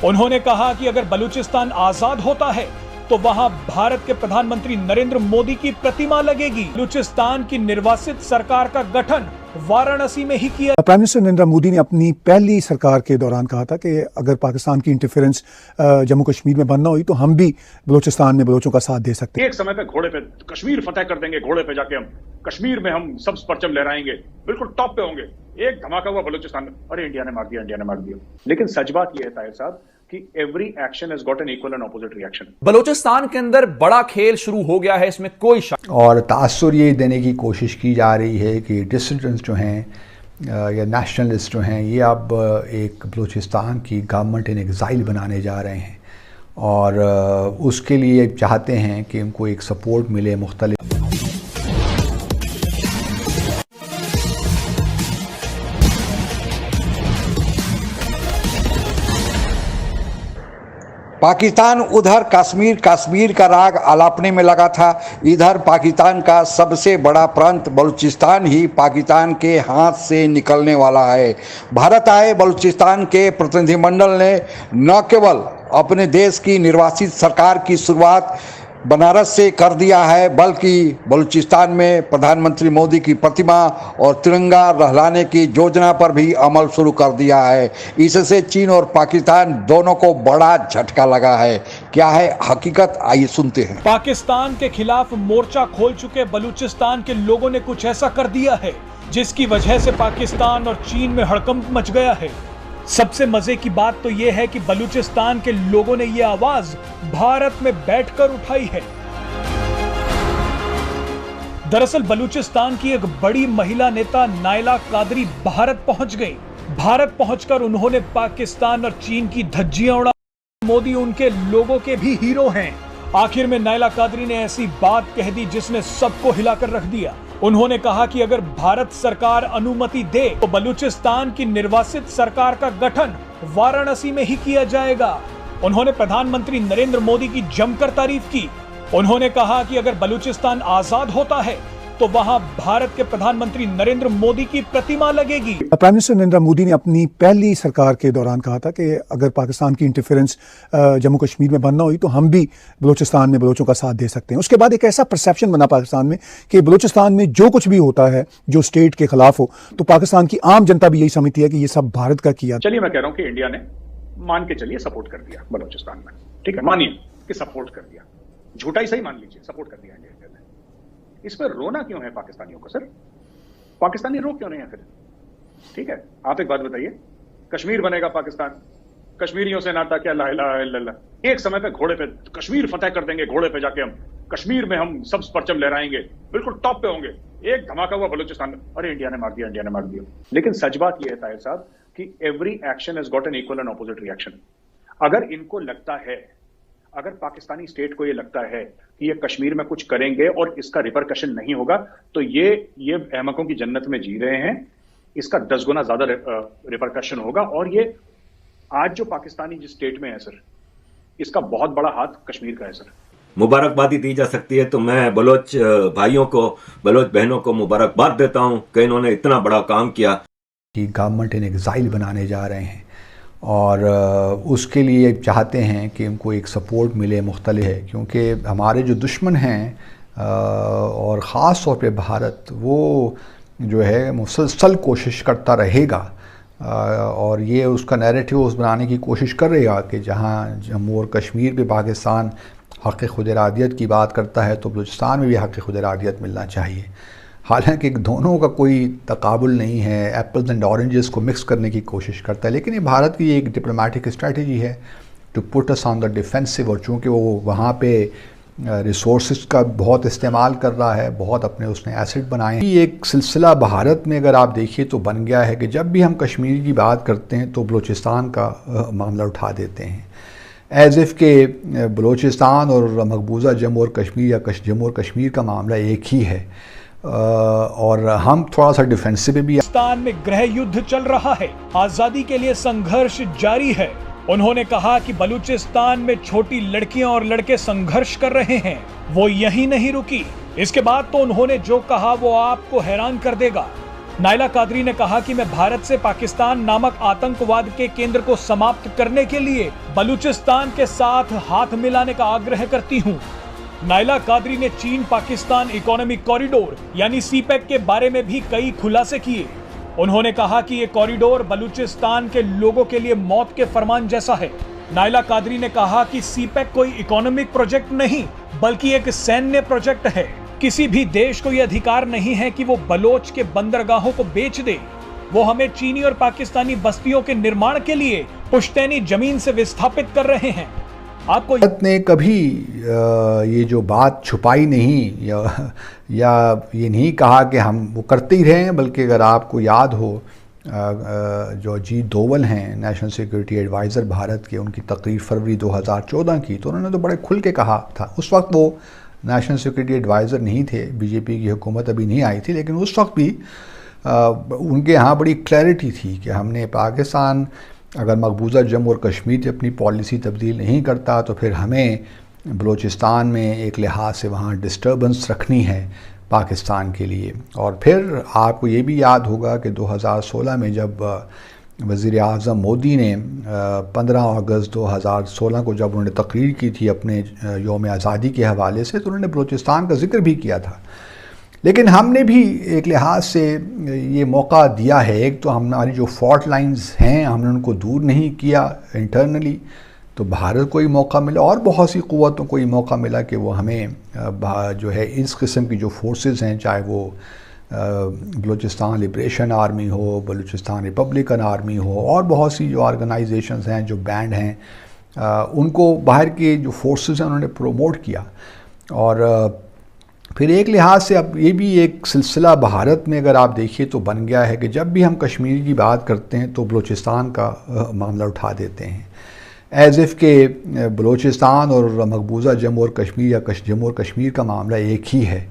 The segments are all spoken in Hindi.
उन्होंने कहा कि अगर बलूचिस्तान आजाद होता है तो वहां भारत के प्रधानमंत्री नरेंद्र मोदी की प्रतिमा लगेगी। बलूचिस्तान की निर्वासित सरकार का गठन वाराणसी में ही किया। प्राइम मिनिस्टर नरेंद्र मोदी ने अपनी पहली सरकार के दौरान कहा था कि अगर पाकिस्तान की इंटरफेरेंस जम्मू कश्मीर में बनना हुई तो हम भी बलूचिस्तान में बलोचों का साथ दे सकते हैं। एक समय पे घोड़े पे कश्मीर फतेह कर देंगे, घोड़े पे जाके हम कश्मीर में हम सब परचम लहराएंगे, बिल्कुल टॉप पे होंगे। एक धमाका हुआ बलूचिस्तान में, अरे इंडिया ने मार दिया, इंडिया ने मार दिया। लेकिन सच बात यह है ताहिर साहब कि every action has got an equal and opposite reaction. Balochistan के अंदर बड़ा खेल शुरू हो गया है, इसमें कोई शक। और तासुर ये देने की कोशिश की जा रही है कि डिसिडेंट्स जो हैं या नेशनलिस्ट जो हैं ये अब एक बलूचिस्तान की गवर्नमेंट इन एग्जाइल बनाने जा रहे हैं और उसके लिए चाहते हैं कि उनको एक सपोर्ट मिले मुख्तलिफ। पाकिस्तान उधर कश्मीर का राग आलापने में लगा था। इधर पाकिस्तान का सबसे बड़ा प्रांत बलूचिस्तान ही पाकिस्तान के हाथ से निकलने वाला है। भारत आए बलूचिस्तान के प्रतिनिधिमंडल ने न केवल अपने देश की निर्वासित सरकार की शुरुआत बनारस से कर दिया है, बल्कि बलूचिस्तान में प्रधानमंत्री मोदी की प्रतिमा और तिरंगा लहराने की योजना पर भी अमल शुरू कर दिया है। इससे चीन और पाकिस्तान दोनों को बड़ा झटका लगा है। क्या है हकीकत, आइए सुनते हैं। पाकिस्तान के खिलाफ मोर्चा खोल चुके बलूचिस्तान के लोगों ने कुछ ऐसा कर दिया है जिसकी वजह से पाकिस्तान और चीन में हड़कंप मच गया है। सबसे मजे की बात तो यह है कि बलूचिस्तान के लोगों ने यह आवाज भारत में बैठकर उठाई है। दरअसल बलूचिस्तान की एक बड़ी महिला नेता नायला कादरी भारत पहुंच गई। भारत पहुंचकर उन्होंने पाकिस्तान और चीन की धज्जियां उड़ा। मोदी उनके लोगों के भी हीरो हैं। आखिर में नायला कादरी ने ऐसी बात कह दी जिसने सबको हिलाकर रख दिया। उन्होंने कहा कि अगर भारत सरकार अनुमति दे तो बलूचिस्तान की निर्वासित सरकार का गठन वाराणसी में ही किया जाएगा। उन्होंने प्रधानमंत्री नरेंद्र मोदी की जमकर तारीफ की। उन्होंने कहा कि अगर बलूचिस्तान आजाद होता है तो वहां भारत के प्रधानमंत्री नरेंद्र मोदी की प्रतिमा लगेगी। प्राइम मिनिस्टर नरेंद्र मोदी ने अपनी पहली सरकार के दौरान कहा था कि अगर पाकिस्तान की इंटरफेरेंस जम्मू कश्मीर में बनना हुई तो हम भी बलूचिस्तान में बलोचों का साथ दे सकते हैं। उसके बाद एक ऐसा परसेप्शन बना पाकिस्तान में कि बलूचिस्तान में जो कुछ भी होता है जो स्टेट के खिलाफ हो तो पाकिस्तान की आम जनता भी यही समझती है कि ये सब भारत का किया। चलिए मैं कह रहा हूं कि इंडिया ने मान के चलिए सपोर्ट कर दिया बलूचिस्तान में, ठीक है, मानिए कि सपोर्ट कर दिया, झूठा ही सही मान लीजिए, सपोर्ट कर दिया इंडिया ने। इसमें रोना क्यों है पाकिस्तानियों को? सर पाकिस्तानी रो क्यों नहीं है फिर? ठीक है, आप एक बात बताइए, कश्मीर बनेगा पाकिस्तान, कश्मीरियों से नाता क्या, ला इलाहा इल्लल्लाह। एक समय पे घोड़े पे कश्मीर फतेह कर देंगे, घोड़े पे जाके हम कश्मीर में हम सब परचम लहराएंगे, बिल्कुल टॉप पे होंगे। एक धमाका हुआ बलूचिस्तान में, अरे इंडिया ने मार दिया, इंडिया ने मार दिया। लेकिन सच बात यह है ताहिर साहब कि every action has got an equal and opposite reaction. अगर इनको लगता है, अगर पाकिस्तानी स्टेट को ये लगता है कि ये कश्मीर में कुछ करेंगे और इसका रिपरकशन नहीं होगा, तो ये अहमकों की जन्नत में जी रहे हैं। इसका 10 गुना ज्यादा रिपरकशन होगा। और ये आज जो पाकिस्तानी जिस स्टेट में है सर, इसका बहुत बड़ा हाथ कश्मीर का है सर। मुबारकबादी दी जा सकती है तो मैं बलोच भाइयों को, बलोच बहनों को मुबारकबाद देता हूं कि इन्होंने इतना बड़ा काम किया। कि गवर्नमेंट इन एग्जाइल बनाने जा रहे हैं और उसके लिए चाहते हैं कि उनको एक सपोर्ट मिले मुख्तलिफ है, क्योंकि हमारे जो दुश्मन हैं और ख़ास तौर पे भारत, वो जो है मुसलसल कोशिश करता रहेगा और ये उसका नैरेटिव उस बनाने की कोशिश करेगा कि जहाँ जम्मू और कश्मीर पे पाकिस्तान हक़ खुद इरादियत की बात करता है तो बलूचिस्तान में भी हक़ खुद इरादियत मिलना चाहिए। हालांकि दोनों का कोई तकाबुल नहीं है, एप्पल्स एंड ऑरेंजेस को मिक्स करने की कोशिश करता है, लेकिन ये भारत की एक डिप्लोमेटिक स्ट्रेटजी है to put us on the defensive. और चूँकि वो वहाँ पे रिसोर्स का बहुत इस्तेमाल कर रहा है, बहुत अपने उसने एसेट बनाए हैं। एक सिलसिला भारत में अगर आप देखिए तो बन गया है कि जब भी हम कश्मीर की बात करते हैं तो बलूचिस्तान का मामला उठा देते हैं, एज़ इफ़ के बलूचिस्तान और मकबूजा जम्मू और कश्मीर या जम्मू और कश्मीर का मामला एक ही है और हम थोड़ा सा डिफेंसिव भी। पाकिस्तान में गृह युद्ध चल रहा है, आजादी के लिए संघर्ष जारी है। उन्होंने कहा कि बलूचिस्तान में छोटी लड़कियां और लड़के संघर्ष कर रहे हैं, वो यहीं नहीं रुकी। इसके बाद तो उन्होंने जो कहा वो आपको हैरान कर देगा। नायला कादरी ने कहा कि मैं भारत से पाकिस्तान नामक आतंकवाद के केंद्र को समाप्त करने के लिए बलूचिस्तान के साथ हाथ मिलाने का आग्रह करती हूं। नायला कादरी ने चीन पाकिस्तान इकोनॉमिक कॉरिडोर यानी सीपेक के बारे में भी कई खुलासे किए। उन्होंने कहा कि ये कॉरिडोर बलूचिस्तान के लोगों के लिए मौत के फरमान जैसा है। नायला कादरी ने कहा कि सीपेक कोई इकोनॉमिक प्रोजेक्ट नहीं बल्कि एक सैन्य प्रोजेक्ट है। किसी भी देश को यह अधिकार नहीं है कि वो बलोच के बंदरगाहों को बेच दे। वो हमें चीनी और पाकिस्तानी बस्तियों के निर्माण के लिए पुश्तैनी जमीन से विस्थापित कर रहे हैं। आपको भारत ने कभी ये जो बात छुपाई नहीं या ये नहीं कहा कि हम वो करते ही रहे हैं, बल्कि अगर आपको याद हो जो अजीत डोवल हैं नेशनल सिक्योरिटी एडवाइज़र भारत के, उनकी तकरीर फरवरी 2014 की, तो उन्होंने तो बड़े खुल के कहा था। उस वक्त वो नेशनल सिक्योरिटी एडवाइज़र नहीं थे, बीजेपी की हुकूमत अभी नहीं आई थी, लेकिन उस वक्त भी उनके यहाँ बड़ी क्लैरिटी थी कि हमने पाकिस्तान अगर मकबूजा जम्मू और कश्मीर से अपनी पॉलिसी तब्दील नहीं करता तो फिर हमें बलूचिस्तान में एक लिहाज से वहाँ डिस्टर्बेंस रखनी है पाकिस्तान के लिए। और फिर आपको ये भी याद होगा कि 2016 में जब वज़ीर आज़म मोदी ने 15 अगस्त 2016 को जब उन्होंने तकरीर की थी अपने यौम आज़ादी के हवाले से, तो उन्होंने बलूचिस्तान का जिक्र भी किया था। लेकिन हमने भी एक लिहाज से ये मौका दिया है। एक तो हमारी जो फॉल्ट लाइंस हैं हमने उनको दूर नहीं किया इंटरनली, तो भारत को ही मौका मिला और बहुत सी क़ुव्वतों को ही मौका मिला कि वो हमें जो है इस किस्म की जो फोर्सेस हैं, चाहे वो बलूचिस्तान लिबरेशन आर्मी हो, बलूचिस्तान रिपब्लिकन आर्मी हो, और बहुत सी जो ऑर्गेनाइजेशंस हैं, जो बैंड हैं, उनको बाहर के जो फोर्सेस हैं उन्होंने प्रोमोट किया। और फिर एक लिहाज से अब ये भी एक सिलसिला भारत में अगर आप देखिए तो बन गया है कि जब भी हम कश्मीर की बात करते हैं तो बलूचिस्तान का मामला उठा देते हैं, एज़ इफ़ के बलूचिस्तान और मकबूजा जम्मू और कश्मीर या जम्मू और कश्मीर का मामला एक ही है।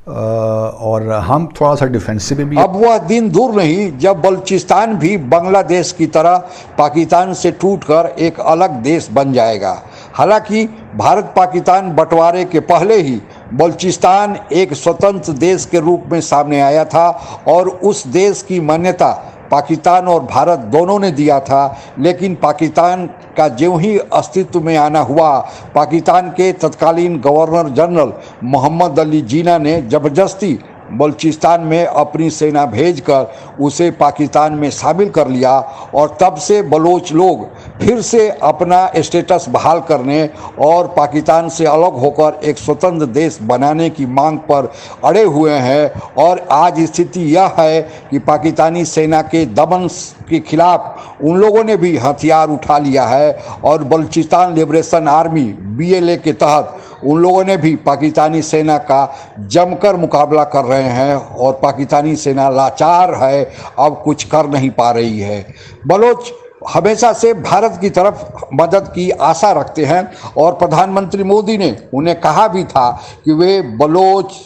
और हम थोड़ा सा डिफेंसिव भी। अब वह दिन दूर नहीं जब बलूचिस्तान भी बांग्लादेश की तरह पाकिस्तान से टूटकर एक अलग देश बन जाएगा। हालांकि भारत पाकिस्तान बंटवारे के पहले ही बलूचिस्तान एक स्वतंत्र देश के रूप में सामने आया था और उस देश की मान्यता पाकिस्तान और भारत दोनों ने दिया था। लेकिन पाकिस्तान का ज्यों ही अस्तित्व में आना हुआ, पाकिस्तान के तत्कालीन गवर्नर जनरल मोहम्मद अली जिन्ना ने ज़बरदस्ती बलूचिस्तान में अपनी सेना भेजकर उसे पाकिस्तान में शामिल कर लिया और तब से बलोच लोग फिर से अपना स्टेटस बहाल करने और पाकिस्तान से अलग होकर एक स्वतंत्र देश बनाने की मांग पर अड़े हुए हैं। और आज स्थिति यह है कि पाकिस्तानी सेना के दमन के खिलाफ उन लोगों ने भी हथियार उठा लिया है और बलूचिस्तान लिबरेशन आर्मी BLA के तहत उन लोगों ने भी पाकिस्तानी सेना का जमकर मुकाबला कर रहे हैं और पाकिस्तानी सेना लाचार है, अब कुछ कर नहीं पा रही है। बलोच हमेशा से भारत की तरफ मदद की आशा रखते हैं और प्रधानमंत्री मोदी ने उन्हें कहा भी था कि वे बलोच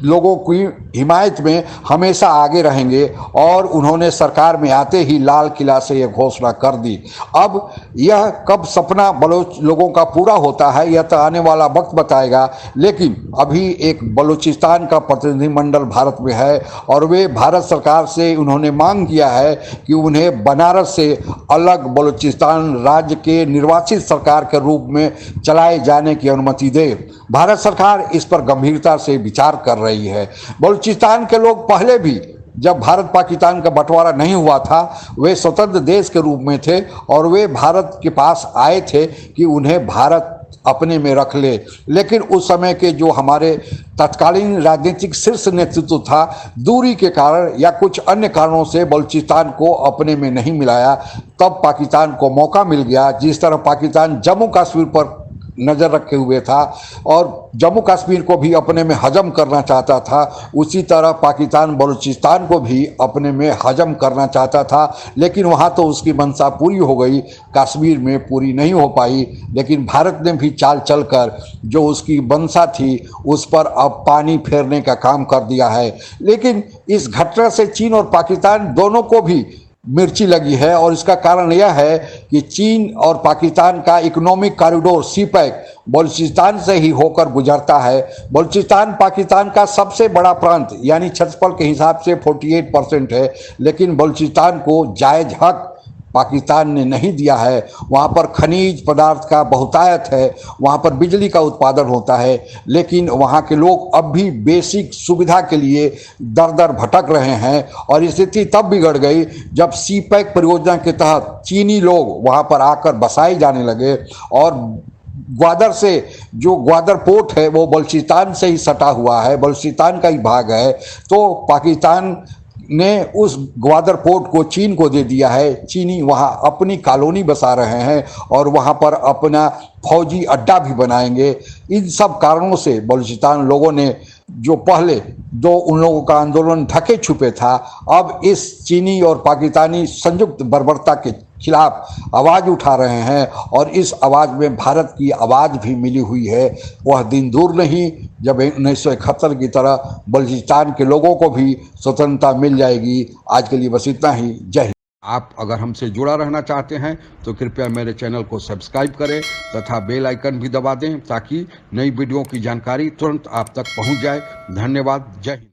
लोगों की हिमायत में हमेशा आगे रहेंगे और उन्होंने सरकार में आते ही लाल किला से यह घोषणा कर दी। अब यह कब सपना बलोच लोगों का पूरा होता है यह तो आने वाला वक्त बताएगा। लेकिन अभी एक बलूचिस्तान का प्रतिनिधिमंडल भारत में है और वे भारत सरकार से उन्होंने मांग किया है कि उन्हें बनारस से अलग बलूचिस्तान राज्य के निर्वाचित सरकार के रूप में चलाए जाने की अनुमति दे। भारत सरकार इस पर गंभीरता से विचार कर रही है। बलूचिस्तान के लोग पहले भी जब भारत पाकिस्तान का बंटवारा नहीं हुआ था वे स्वतंत्र देश के रूप में थे और वे भारत के पास आए थे कि उन्हें भारत अपने में रख ले। लेकिन उस समय के जो हमारे तत्कालीन राजनीतिक शीर्ष नेतृत्व था, दूरी के कारण या कुछ अन्य कारणों से बलूचिस्तान को अपने में नहीं मिलाया। तब पाकिस्तान को मौका मिल गया। जिस तरह पाकिस्तान जम्मू कश्मीर पर नज़र रखे हुए था और जम्मू कश्मीर को भी अपने में हजम करना चाहता था, उसी तरह पाकिस्तान बलूचिस्तान को भी अपने में हजम करना चाहता था। लेकिन वहाँ तो उसकी मंशा पूरी हो गई, कश्मीर में पूरी नहीं हो पाई। लेकिन भारत ने भी चाल चलकर जो उसकी मंशा थी उस पर अब पानी फेरने का काम कर दिया है। लेकिन इस घटना से चीन और पाकिस्तान दोनों को भी मिर्ची लगी है। और इसका कारण यह है कि चीन और पाकिस्तान का इकोनॉमिक कॉरिडोर सीपैक बलूचिस्तान से ही होकर गुजरता है। बलूचिस्तान पाकिस्तान का सबसे बड़ा प्रांत यानी क्षेत्रफल के हिसाब से 48% है, लेकिन बलूचिस्तान को जायज हक पाकिस्तान ने नहीं दिया है। वहाँ पर खनिज पदार्थ का बहुतायत है, वहाँ पर बिजली का उत्पादन होता है, लेकिन वहाँ के लोग अब भी बेसिक सुविधा के लिए दर दर भटक रहे हैं। और स्थिति तब बिगड़ गई जब सीपैक परियोजना के तहत चीनी लोग वहाँ पर आकर बसाए जाने लगे और ग्वादर से जो ग्वादर पोर्ट है वो बलूचिस्तान से ही सटा हुआ है, बलूचिस्तान का ही भाग है। तो पाकिस्तान ने उस ग्वादर पोर्ट को चीन को दे दिया है। चीनी वहाँ अपनी कॉलोनी बसा रहे हैं और वहाँ पर अपना फौजी अड्डा भी बनाएंगे। इन सब कारणों से बलूचिस्तान लोगों ने जो पहले उन लोगों का आंदोलन ढके छुपे था, अब इस चीनी और पाकिस्तानी संयुक्त बर्बरता के खिलाफ आवाज़ उठा रहे हैं। और इस आवाज़ में भारत की आवाज़ भी मिली हुई है। वह दिन दूर नहीं जब 1971 की तरह बलूचिस्तान के लोगों को भी स्वतंत्रता मिल जाएगी। आज के लिए बस इतना ही। जय हिंद। आप अगर हमसे जुड़ा रहना चाहते हैं तो कृपया मेरे चैनल को सब्सक्राइब करें तथा बेल आइकन भी दबा दें ताकि नई वीडियो की जानकारी तुरंत आप तक पहुंच जाए। धन्यवाद। जय हिंद।